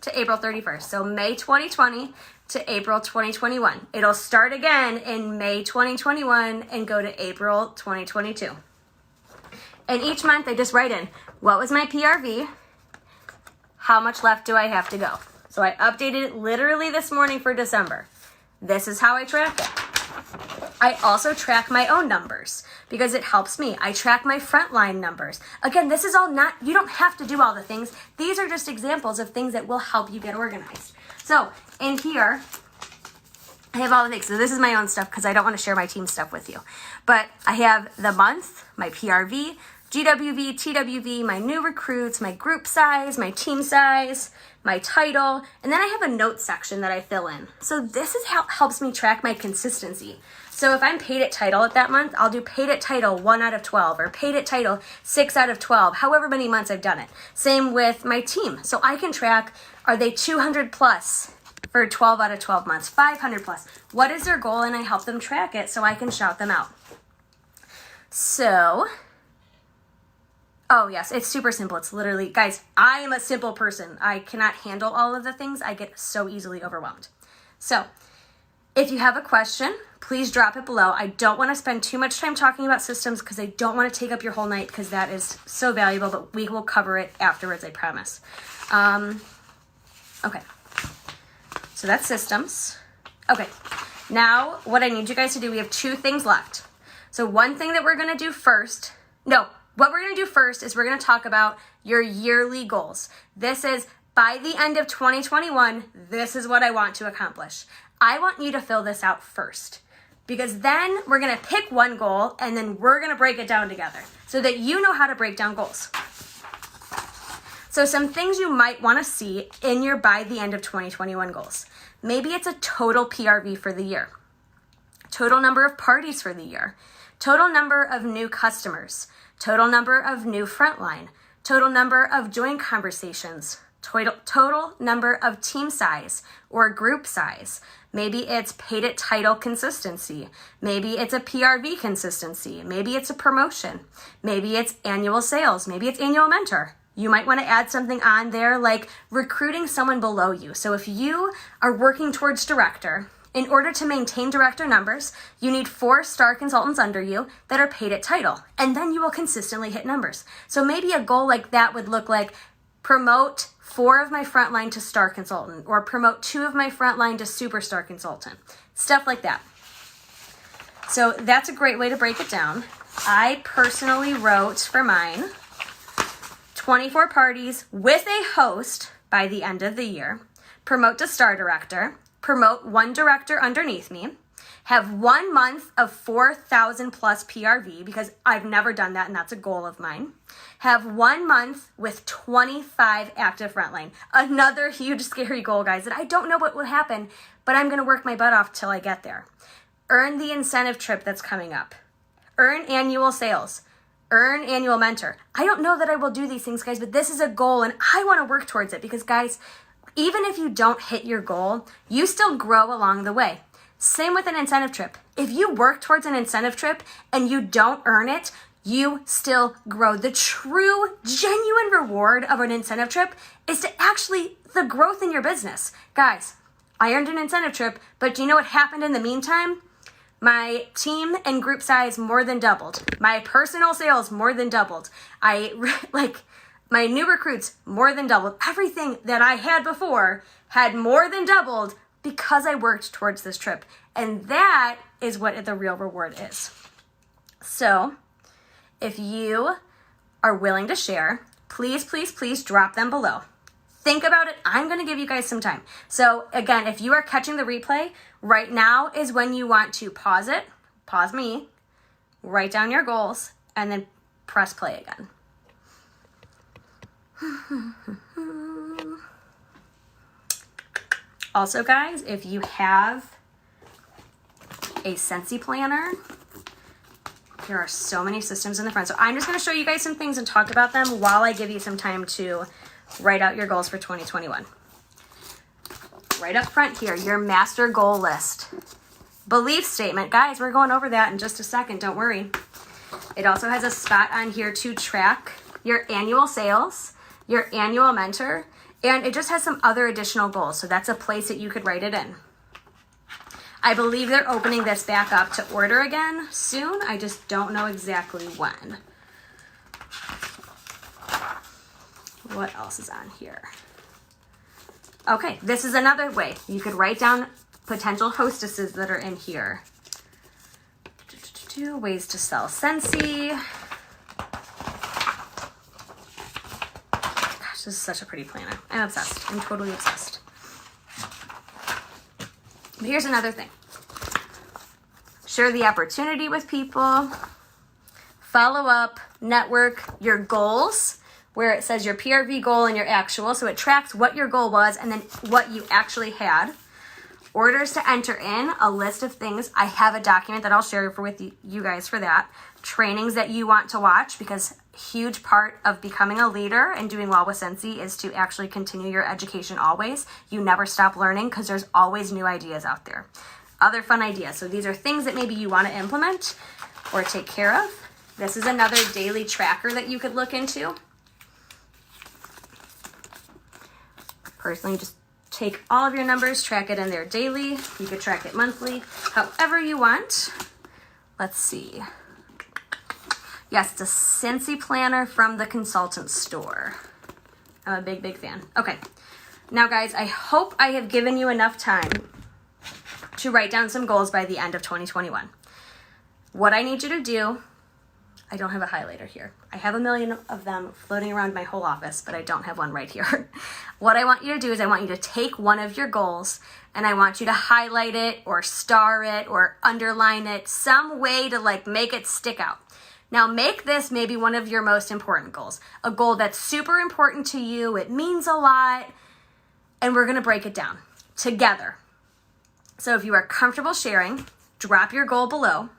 to April 31st. So May 2020 to April 2021. It'll start again in May 2021 and go to April 2022. And each month I just write in, what was my PRV? How much left do I have to go? So I updated it literally this morning for December. This is how I track it. I also track my own numbers because it helps me. I track my frontline numbers. Again, this is all not, you don't have to do all the things. These are just examples of things that will help you get organized. So in here, I have all the things. So this is my own stuff because I don't want to share my team stuff with you. But I have the month, my PRV, GWV, TWV, my new recruits, my group size, my team size, my title, and then I have a notes section that I fill in. So this is how it helps me track my consistency. So if I'm paid at title at that month, I'll do paid at title 1 out of 12 or paid at title 6 out of 12, however many months I've done it. Same with my team. So I can track, are they 200 plus for 12 out of 12 months, 500 plus? What is their goal? And I help them track it so I can shout them out. So, oh yes, it's super simple. It's literally, guys, I am a simple person. I cannot handle all of the things. I get so easily overwhelmed. So if you have a question, please drop it below. I don't want to spend too much time talking about systems because I don't want to take up your whole night because that is so valuable, but we will cover it afterwards, I promise. Okay, so that's systems. Okay, now what I need you guys to do, we have 2 things left. So one thing that we're going to do first, what we're going to do first is we're going to talk about your yearly goals. This is by the end of 2021, this is what I want to accomplish. I want you to fill this out first because then we're going to pick one goal and then we're going to break it down together so that you know how to break down goals. So some things you might want to see in your by the end of 2021 goals. Maybe it's a total PRV for the year, total number of parties for the year, total number of new customers, total number of new frontline, total number of joint conversations, total number of team size or group size. Maybe it's paid at title consistency. Maybe it's a PRV consistency. Maybe it's a promotion. Maybe it's annual sales. Maybe it's annual mentor. You might want to add something on there like recruiting someone below you. So if you are working towards director, in order to maintain director numbers, you need 4 star consultants under you that are paid at title, and then you will consistently hit numbers. So maybe a goal like that would look like promote 4 of my frontline to star consultant, or promote 2 of my frontline to superstar consultant, stuff like that. So that's a great way to break it down. I personally wrote for mine 24 parties with a host by the end of the year, promote to star director, promote 1 director underneath me, have 1 month of 4,000 plus PRV, because I've never done that and that's a goal of mine. Have 1 month with 25 active frontline. Another huge scary goal, guys, that I don't know what will happen, but I'm gonna work my butt off till I get there. Earn the incentive trip that's coming up. Earn annual sales. Earn annual mentor. I don't know that I will do these things, guys, but this is a goal and I wanna work towards it because, guys, even if you don't hit your goal, you still grow along the way. Same with an incentive trip. If you work towards an incentive trip and you don't earn it, you still grow. The true, genuine reward of an incentive trip is to actually the growth in your business. Guys, I earned an incentive trip, but do you know what happened in the meantime? My team and group size more than doubled. My personal sales more than doubled. My new recruits more than doubled. Everything that I had before had more than doubled because I worked towards this trip. And that is what the real reward is. So if you are willing to share, please, please, please drop them below. Think about it. I'm going to give you guys some time. So again, if you are catching the replay, right now is when you want to pause it, pause me, write down your goals, and then press play again. Also, guys, if you have a Sensi planner, there are so many systems in the front. So I'm just going to show you guys some things and talk about them while I give you some time to write out your goals for 2021. Right up front here, your master goal list. Belief statement. Guys, we're going over that in just a second. Don't worry. It also has a spot on here to track your annual sales, your annual mentor, and it just has some other additional goals. So that's a place that you could write it in. I believe they're opening this back up to order again soon. I just don't know exactly when. What else is on here? Okay, this is another way. You could write down potential hostesses that are in here. Ways to sell Sensi. Gosh, this is such a pretty planner. I'm obsessed. I'm totally obsessed. But here's another thing. Share the opportunity with people. Follow up, network, your goals, where it says your PRV goal and your actual. So it tracks what your goal was and then what you actually had. Orders to enter in, a list of things. I have a document that I'll share with you guys for that. Trainings that you want to watch, because huge part of becoming a leader and doing well with Sensi is to actually continue your education always. You never stop learning because there's always new ideas out there. Other fun ideas. So these are things that maybe you want to implement or take care of. This is another daily tracker that you could look into. Personally, just take all of your numbers, track it in there daily. You could track it monthly, however you want. Let's see. Yes, it's a Sensi planner from the consultant store. I'm a big, big fan. Okay. Now, guys, I hope I have given you enough time to write down some goals by the end of 2021. What I need you to do, I don't have a highlighter here. I have a million of them floating around my whole office, but I don't have one right here. What I want you to do is I want you to take one of your goals and I want you to highlight it or star it or underline it, some way to make it stick out. Now make this maybe one of your most important goals, a goal that's super important to you. It means a lot, and we're gonna break it down together. So if you are comfortable sharing, drop your goal below.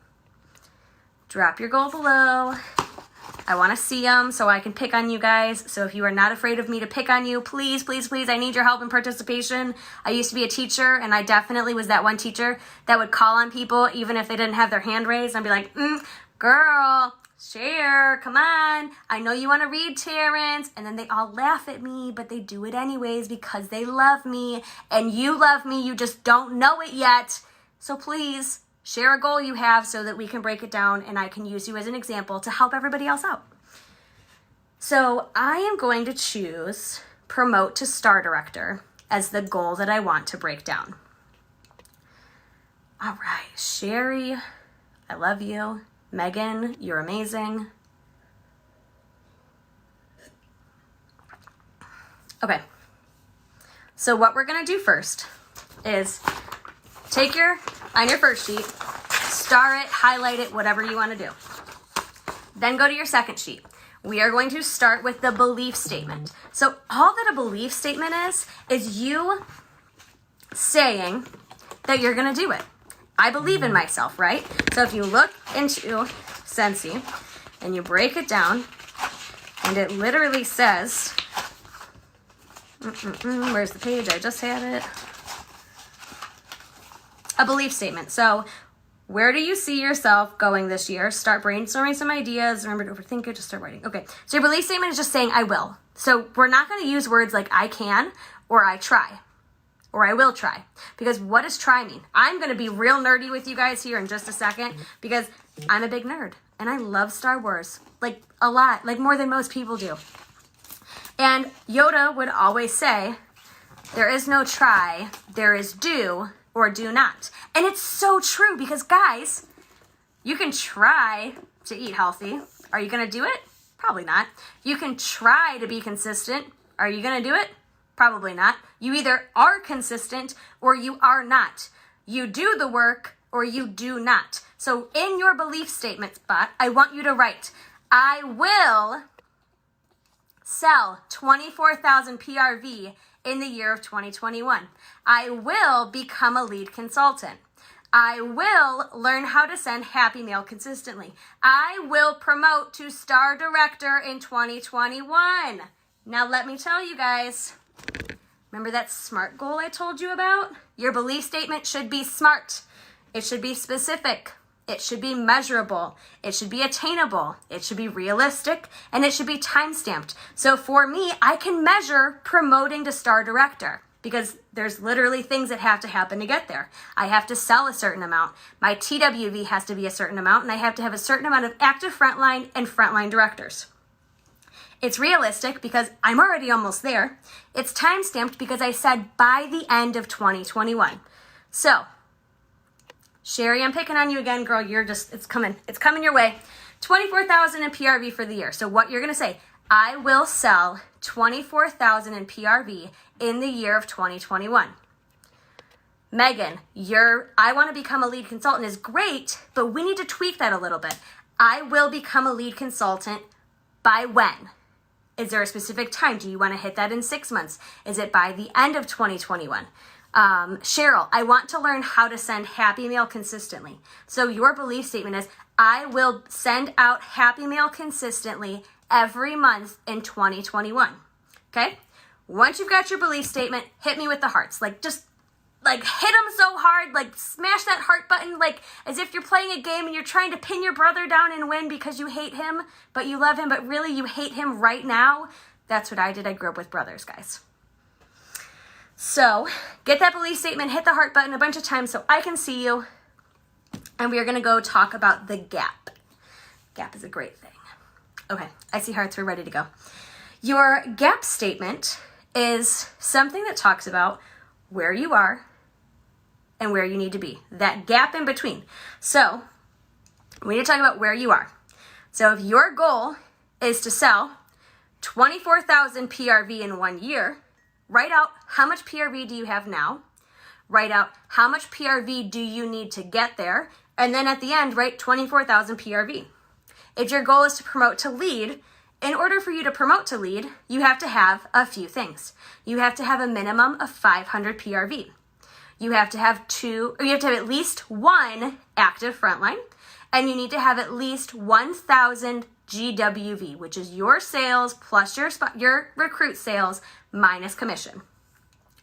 Drop your goal below. I want to see them so I can pick on you guys. So if you are not afraid of me to pick on you, please, please, please, I need your help and participation. I used to be a teacher, and I definitely was that one teacher that would call on people even if they didn't have their hand raised. I'd be like, girl, share, come on. I know you want to read, Terrence. And then they all laugh at me, but they do it anyways because they love me. And you love me, you just don't know it yet. So please, share a goal you have so that we can break it down and I can use you as an example to help everybody else out. So I am going to choose promote to star director as the goal that I want to break down. All right, Sherry, I love you. Megan, you're amazing. Okay, so what we're gonna do first is on your first sheet, star it, highlight it, whatever you want to do. Then go to your second sheet. We are going to start with the belief statement. So all that a belief statement is you saying that you're going to do it. I believe in myself, right? So if you look into Sensi and you break it down, and it literally says, where's the page? I just had it. A belief statement. So where do you see yourself going this year? Start brainstorming some ideas. Remember to overthink it. Just start writing. Okay. So your belief statement is just saying, I will. So we're not going to use words like I can or I try or I will try. Because what does try mean? I'm going to be real nerdy with you guys here in just a second because I'm a big nerd and I love Star Wars. Like a lot. Like more than most people do. And Yoda would always say, there is no try, there is do or do not. And it's so true because guys, you can try to eat healthy. Are you going to do it? Probably not. You can try to be consistent. Are you going to do it? Probably not. You either are consistent or you are not. You do the work or you do not. So in your belief statement spot, I want you to write, I will sell 24,000 PRV in the year of 2021. I will become a lead consultant. I will learn how to send happy mail consistently. I will promote to star director in 2021. Now let me tell you guys, remember that SMART goal I told you about? Your belief statement should be SMART. It should be specific. It should be measurable. It should be attainable. It should be realistic, and it should be time-stamped. So for me, I can measure promoting to star director because there's literally things that have to happen to get there. I have to sell a certain amount. My TWV has to be a certain amount, and I have to have a certain amount of active frontline and frontline directors. It's realistic because I'm already almost there. It's time-stamped because I said by the end of 2021. So, Sherry, I'm picking on you again, girl. It's coming your way. 24,000 in PRV for the year. So what you're going to say, I will sell 24,000 in PRV in the year of 2021. Megan, I want to become a lead consultant is great, but we need to tweak that a little bit. I will become a lead consultant by when? Is there a specific time? Do you want to hit that in 6 months? Is it by the end of 2021? Cheryl, I want to learn how to send happy mail consistently. So your belief statement is, I will send out happy mail consistently every month in 2021. Okay? Once you've got your belief statement, hit me with the hearts. Just hit them so hard, smash that heart button, as if you're playing a game and you're trying to pin your brother down and win because you hate him, but you love him, but really you hate him right now. That's what I did. I grew up with brothers, guys. So get that belief statement, hit the heart button a bunch of times so I can see you. And we are going to go talk about the gap. Gap is a great thing. Okay, I see hearts. We're ready to go. Your gap statement is something that talks about where you are and where you need to be. That gap in between. So we need to talk about where you are. So if your goal is to sell 24,000 PRV in 1 year, write out how much PRV do you have now, write out how much PRV do you need to get there, and then at the end, write 24,000 PRV. If your goal is to promote to lead, in order for you to promote to lead, you have to have a few things. You have to have a minimum of 500 PRV. You have to have at least one active frontline, and you need to have at least 1,000 GWV, which is your sales plus your recruit sales minus commission.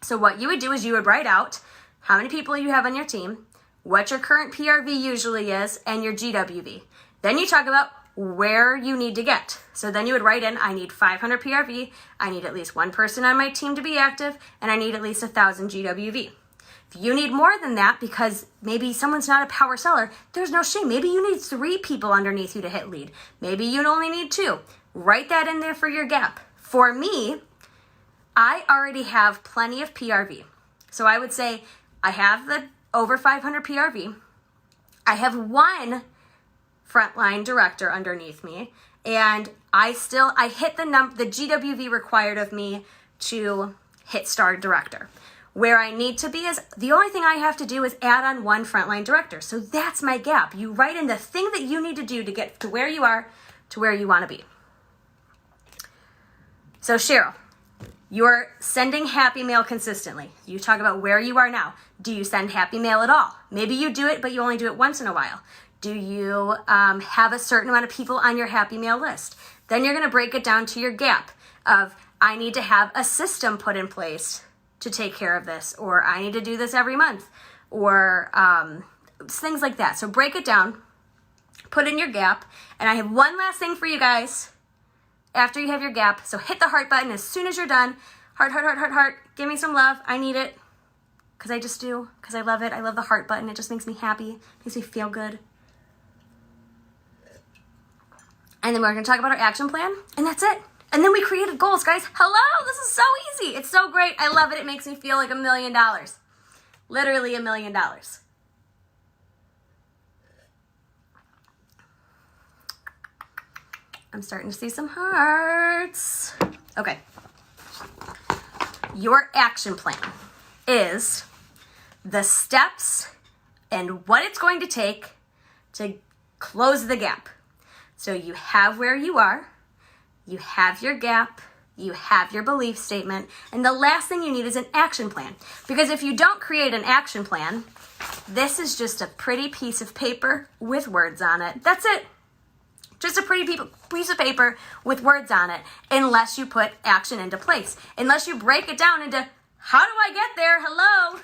So what you would do is you would write out how many people you have on your team, what your current PRV usually is, and your GWV. Then you talk about where you need to get. So then you would write in, I need 500 PRV, I need at least one person on my team to be active, and I need at least 1,000 GWV. If you need more than that because maybe someone's not a power seller, there's no shame. Maybe you need 3 people underneath you to hit lead. Maybe you only need 2. Write that in there for your gap. For me, I already have plenty of PRV. So I would say I have the over 500 PRV. I have 1 frontline director underneath me, and I hit the GWV required of me to hit star director. Where I need to be is the only thing I have to do is add on one frontline director. So that's my gap. You write in the thing that you need to do to get to where you are to where you want to be. So Cheryl, you're sending happy mail consistently. You talk about where you are now. Do you send happy mail at all? Maybe you do it, but you only do it once in a while. Do you have a certain amount of people on your happy mail list? Then you're going to break it down to your gap of, I need to have a system put in place to take care of this, or I need to do this every month, or things like that. So break it down, put in your gap, and I have one last thing for you guys after you have your gap. So hit the heart button as soon as you're done. Heart, heart, heart, heart, heart. Give me some love. I need it, because I just do, because I love it. I love the heart button. It just makes me happy, makes me feel good. And then we're going to talk about our action plan, and that's it. And then we created goals, guys. Hello, this is so easy. It's so great. I love it. It makes me feel like $1 million. Literally $1 million. I'm starting to see some hearts. Okay. Your action plan is the steps and what it's going to take to close the gap. So you have where you are. You have your gap, you have your belief statement, and the last thing you need is an action plan. Because if you don't create an action plan, this is just a pretty piece of paper with words on it. That's it. Just a pretty piece of paper with words on it, unless you put action into place. Unless you break it down into, how do I get there? Hello.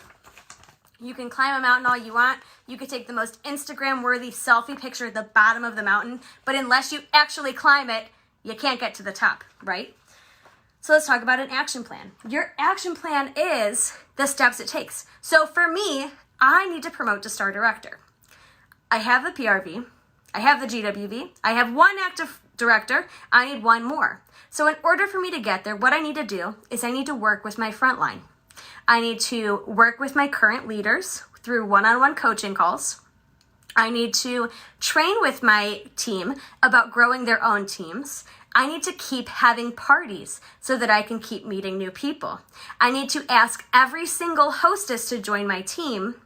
You can climb a mountain all you want. You could take the most Instagram-worthy selfie picture at the bottom of the mountain, but unless you actually climb it, you can't get to the top, right? So let's talk about an action plan. Your action plan is the steps it takes. So for me, I need to promote to Star Director. I have the PRV, I have the GWV, I have one active director, I need one more. So in order for me to get there, what I need to do is I need to work with my frontline. I need to work with my current leaders through one-on-one coaching calls. I need to train with my team about growing their own teams. I need to keep having parties so that I can keep meeting new people. I need to ask every single hostess to join my team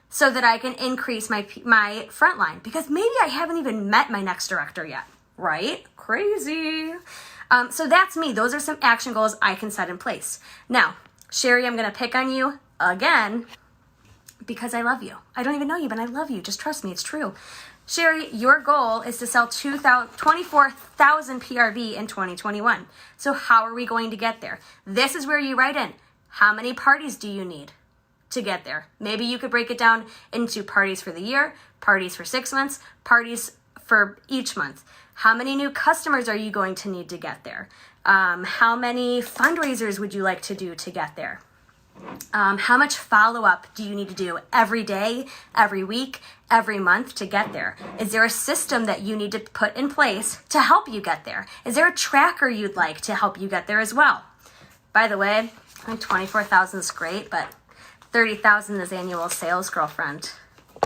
so that I can increase my frontline, because maybe I haven't even met my next director yet, right? Crazy. So that's me. Those are some action goals I can set in place. Now, Sherry, I'm going to pick on you again, because I love you. I don't even know you, but I love you. Just trust me, it's true. Sherry, your goal is to sell 24,000 PRV in 2021. So how are we going to get there? This is where you write in, how many parties do you need to get there? Maybe you could break it down into parties for the year, parties for 6 months, parties for each month. How many new customers are you going to need to get there? How many fundraisers would you like to do to get there? How much follow-up do you need to do every day, every week, every month to get there? Is there a system that you need to put in place to help you get there? Is there a tracker you'd like to help you get there as well? By the way, I think 24,000 is great, but 30,000 is annual sales, girlfriend.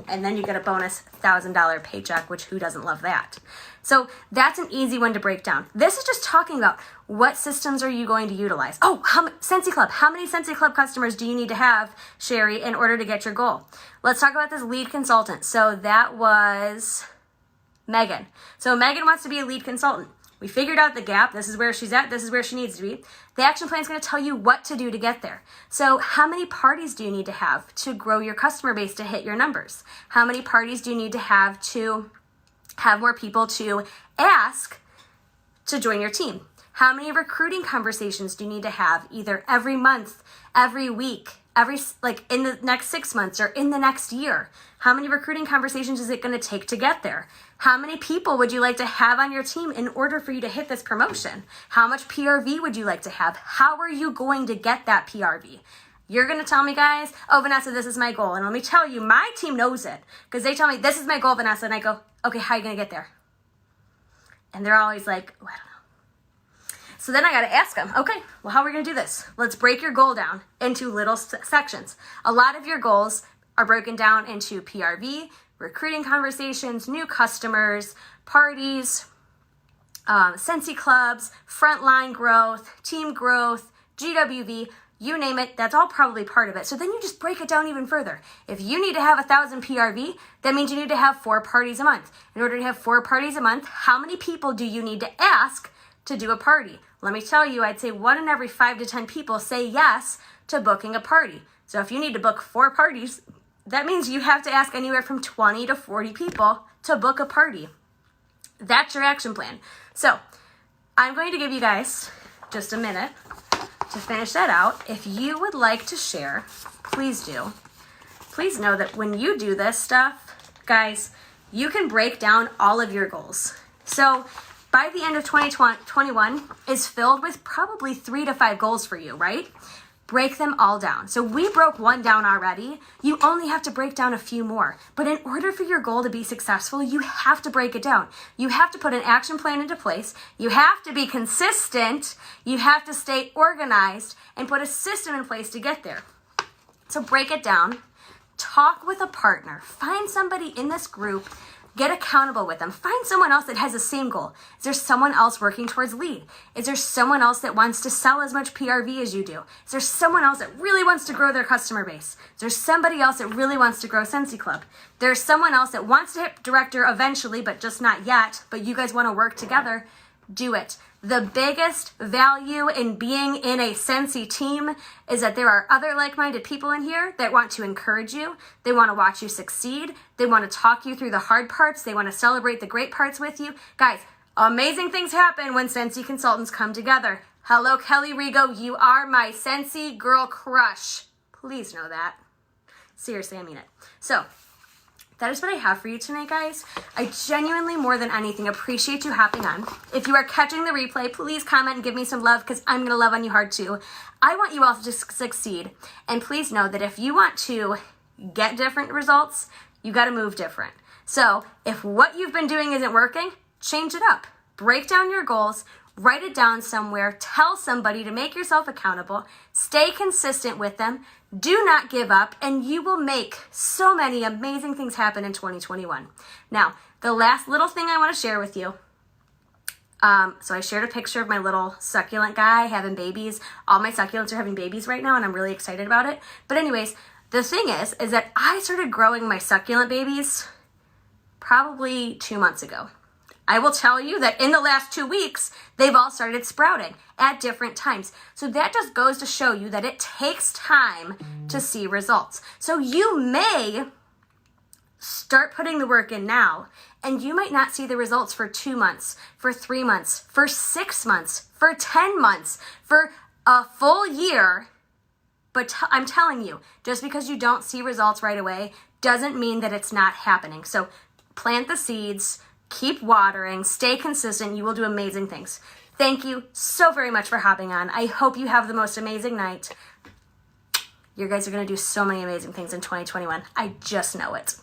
And then you get a bonus $1,000 paycheck, which who doesn't love that? So that's an easy one to break down. This is just talking about what systems are you going to utilize. Oh, Sensi Club. How many Sensi Club customers do you need to have, Sherry, in order to get your goal? Let's talk about this lead consultant. So that was Megan. So Megan wants to be a lead consultant. We figured out the gap. This is where she's at. This is where she needs to be. The action plan is going to tell you what to do to get there. So how many parties do you need to have to grow your customer base to hit your numbers? How many parties do you need to have more people to ask to join your team? How many recruiting conversations do you need to have either every month, every week, in the next 6 months or in the next year? How many recruiting conversations is it going to take to get there? How many people would you like to have on your team in order for you to hit this promotion? How much PRV would you like to have? How are you going to get that PRV? You're going to tell me, guys, oh, Vanessa, this is my goal. And let me tell you, my team knows it, because they tell me, this is my goal, Vanessa. And I go, okay, how are you going to get there? And they're always like, oh, I don't know. So then I got to ask them, okay, well, how are we going to do this? Let's break your goal down into little sections. A lot of your goals are broken down into PRV, recruiting conversations, new customers, parties, Sensi clubs, frontline growth, team growth, GWV. you name it, that's all probably part of it. So then you just break it down even further. If you need to have 1,000 PRV, that means you need to have 4 parties a month. In order to have 4 parties a month, how many people do you need to ask to do a party? Let me tell you, I'd say 1 in every 5 to 10 people say yes to booking a party. So if you need to book 4 parties, that means you have to ask anywhere from 20 to 40 people to book a party. That's your action plan. So I'm going to give you guys just a minute to finish that out. If you would like to share, please do. Please know that when you do this stuff, guys, you can break down all of your goals. So by the end of 2021 is filled with probably 3 to 5 goals for you, right? Break them all down. So we broke 1 down already. You only have to break down a few more. But in order for your goal to be successful, you have to break it down. You have to put an action plan into place. You have to be consistent. You have to stay organized and put a system in place to get there. So break it down. Talk with a partner. Find somebody in this group. Get accountable with them. Find someone else that has the same goal. Is there someone else working towards lead? Is there someone else that wants to sell as much PRV as you do? Is there someone else that really wants to grow their customer base? Is there somebody else that really wants to grow Sensi Club? There's someone else that wants to hit director eventually, but just not yet, but you guys want to work together. Do it. The biggest value in being in a Sensi team is that there are other like-minded people in here that want to encourage you. They want to watch you succeed. They want to talk you through the hard parts. They want to celebrate the great parts with you. Guys, amazing things happen when Sensi consultants come together. Hello, Kelly Rigo. You are my Sensi girl crush. Please know that. Seriously, I mean it. So that is what I have for you tonight, guys. I genuinely, more than anything, appreciate you hopping on. If you are catching the replay, please comment and give me some love because I'm going to love on you hard too. I want you all to succeed. And please know that if you want to get different results, you got to move different. So if what you've been doing isn't working, change it up. Break down your goals. Write it down somewhere. Tell somebody to make yourself accountable. Stay consistent with them. Do not give up, and you will make so many amazing things happen in 2021. Now, the last little thing I want to share with you. So I shared a picture of my little succulent guy having babies. All my succulents are having babies right now, and I'm really excited about it. But anyways, the thing is that I started growing my succulent babies probably 2 months ago. I will tell you that in the last 2 weeks, they've all started sprouting at different times. So that just goes to show you that it takes time to see results. So you may start putting the work in now, and you might not see the results for 2 months, for 3 months, for 6 months, for 10 months, for a full year. But I'm telling you, just because you don't see results right away doesn't mean that it's not happening. So plant the seeds. Keep watering, stay consistent, you will do amazing things. Thank you so very much for hopping on. I hope you have the most amazing night. You guys are going to do so many amazing things in 2021. I just know it.